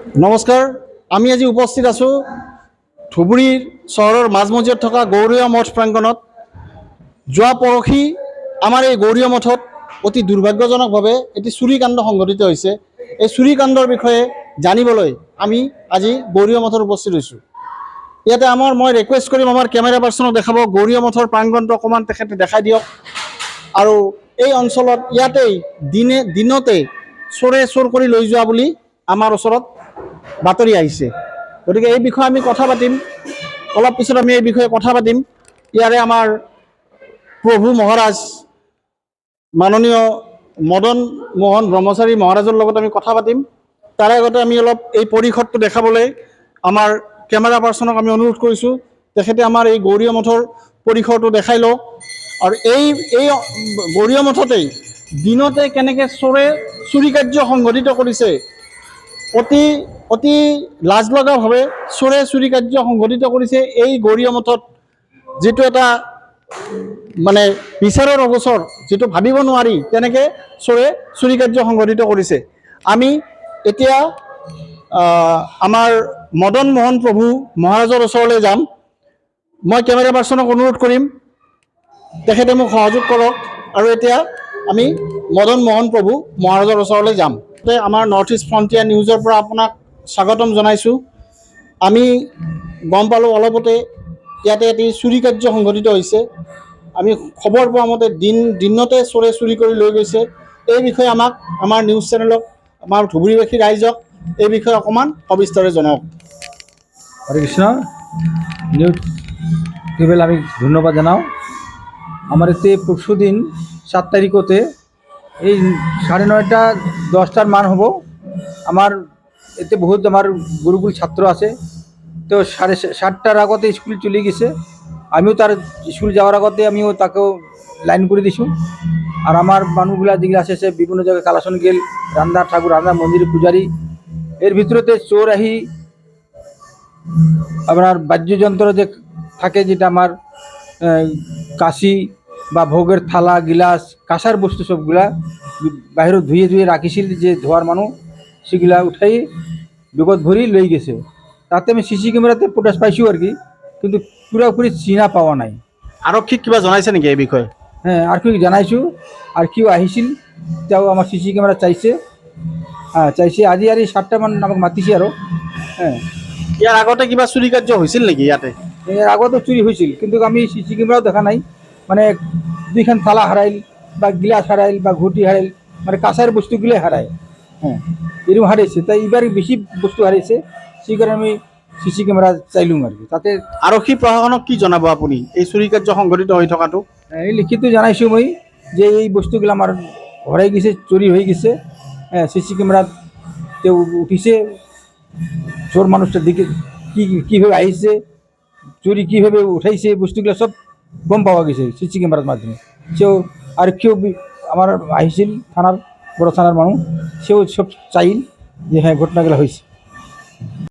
নমস্কাৰ। আমি আজি উপস্থিত আছোঁ ধুবুৰীৰ চহৰৰ মাজমজিয়াত থকা গৌৰীয় মঠ প্ৰাংগণত। যোৱা পৰহি আমাৰ এই গৌৰীয় মঠত অতি দুৰ্ভাগ্যজনকভাৱে এটি চুৰিকাণ্ড সংঘটিত হৈছে। এই চুৰিকাণ্ডৰ বিষয়ে জানিবলৈ আমি আজি গৌৰীয় মঠত উপস্থিত হৈছোঁ। ইয়াতে মই ৰিকুৱেষ্ট কৰিম আমাৰ কেমেৰা পাৰ্চনক দেখাব, গৌৰীয় মঠৰ প্ৰাংগণটো অকণমান তেখেতে দেখাই দিয়ক। আৰু এই অঞ্চলত ইয়াতেই দিনতে চোৰে চোৰ কৰি লৈ যোৱা বুলি আমাৰ ওচৰত বাতৰি আহিছে। গতিকে এই বিষয়ে আমি কথা পাতিম, অলপ পিছত আমি এই বিষয়ে কথা পাতিম। ইয়াৰে আমাৰ প্ৰভু মহাৰাজ মাননীয় মদন মোহন ব্ৰহ্মচাৰী মহাৰাজৰ লগত আমি কথা পাতিম। তাৰে আগতে আমি অলপ এই পৰিসৰটো দেখাবলৈ আমাৰ কেমেৰা পাৰ্চনক আমি অনুৰোধ কৰিছোঁ, তেখেতে আমাৰ এই গৌৰীয় মঠৰ পৰিসৰটো দেখাই লওক। আৰু এই গৌৰীয় মঠতেই দিনতে কেনেকৈ চোৰে চুৰি কাৰ্য সংঘটিত কৰিছে, অতি লাজ লগাভাৱে চোৰে চুৰি কাৰ্য সংঘটিত কৰিছে এই গৌৰীয় মঠত, যিটো এটা মানে বিচাৰৰ অগোচৰ, যিটো ভাবিব নোৱাৰি তেনেকৈ চোৰে চুৰি কাৰ্য সংঘটিত কৰিছে। আমি এতিয়া আমাৰ মদন মোহন প্ৰভু মহাৰাজৰ ওচৰলৈ যাম। মই কেমেৰা পাৰ্চনক অনুৰোধ কৰিম তেখেতে মোক সহযোগ কৰক। আৰু এতিয়া আমি মদন মোহন প্ৰভু মহাৰাজৰ ওচৰলৈ যাম। আমাৰ নৰ্থ ইষ্ট ফ্ৰণ্টিয়াৰ নিউজৰ পৰা আপোনাক স্বাগতম জনাইছোঁ। আমি গম পালোঁ অলপতে ইয়াতে এটি চুৰি কাৰ্য সংঘটিত হৈছে। আমি খবৰ পোৱা মতে দিনতে চোৰে চুৰি কৰি লৈ গৈছে। এই বিষয়ে আমাক আমাৰ নিউজ চেনেলক, আমাৰ ধুবুৰীবাসী ৰাইজক এই বিষয়ে অকণমান সবিস্তাৰে জনাওক। হরে কৃষ্ণ। নিউজ টিভেল আমি ধন্যবাদ জানাও। আমার এতে পরশু দিন 7 তারিখতে এই 9:30 10টার মান হব। আমার এতে বহুত আমার গুরুকুল ছাত্র আছে, তো 7:30টার আগতে স্কুল চলে গেছে। আমিও তার স্কুল যাওয়ার আগতে আমিও তাকেও লাইন করে দিছু। আর আমার মানুষগুলা যেগুলো আছে সে বিভিন্ন জায়গায় কালাসন গেল, রান্দা ঠাকুর রান্দা মন্দির পূজারী, এর ভিতরতে চোর আহি আপনার বাদ্যযন্ত্র যে থাকে, যেটা আমার কাশি বা ভোগের থালা গিলাস কাঁসার বস্তু সবগুলা বাহিরে ধুয়ে রাখিছিল, যে ধোয়ার মানুষ সেগুলা উঠাই বিপদ ভরি লই গেছে। তাতে আমি সিসি ক্যামেরাতে ফুটেজ পাইছোঁ আর কি, কিন্তু পুরোপুরি চিনা পাওয়া নাই। আৰক্ষীক কিবা জনাইছে নেকি এই বিষয়ে? হ্যাঁ, আরক্ষীক জানাইছোঁ। আরক্ষীও আহিছিল, তেওঁ আমার সিসি ক্যামেরা চাইছে। হ্যাঁ চাইছে, আজি 7টা মান আমাক মাতিছে আৰু। হ্যাঁ, ইয়াৰ আগতে কিবা চুৰি কাৰ্য হৈছিল নেকি ইয়াতে? এর আগতো চুরি হয়েছিল, কিন্তু আমি সিসি ক্যামেরাও দেখা নাই। মানে 2খান থালা হারাইল বা গিলাস হারাইল বা ঘুটি হারাইল, মানে কাঁসার বস্তুগুলো হারায়। হ্যাঁ, এরকম হারাইছে। তাই এবার বেশি বস্তু হারাইছে, সেই কারণে আমি সিসি ক্যামেরা চাইলুম আর কি। তাতে আৰক্ষী প্ৰশাসনক কি জনাব আপুনি এই চুৰি কাৰ্য সংঘটিত হৈ থকাটো? এই লিখিত জানাইছোঁ মই, যে এই বস্তুগুলো আমার হরাই গেছে, চুরি হয়ে গেছে। হ্যাঁ, সিসি ক্যামেরাত কেউ উঠিছে, চোর মানুষটার দিকে কীভাবে আহিছে, চুরি কীভাবে উঠাইছে, বস্তুগুলো সব গম পাওয়া গেছে সিসি ক্যামেরার মাধ্যমে। সেও আরক্ষীও আমার আহিছিল, থানার বড় থানার মানুষ, সেও সব চাইল যে হ্যাঁ ঘটনাগুলো হয়েছে।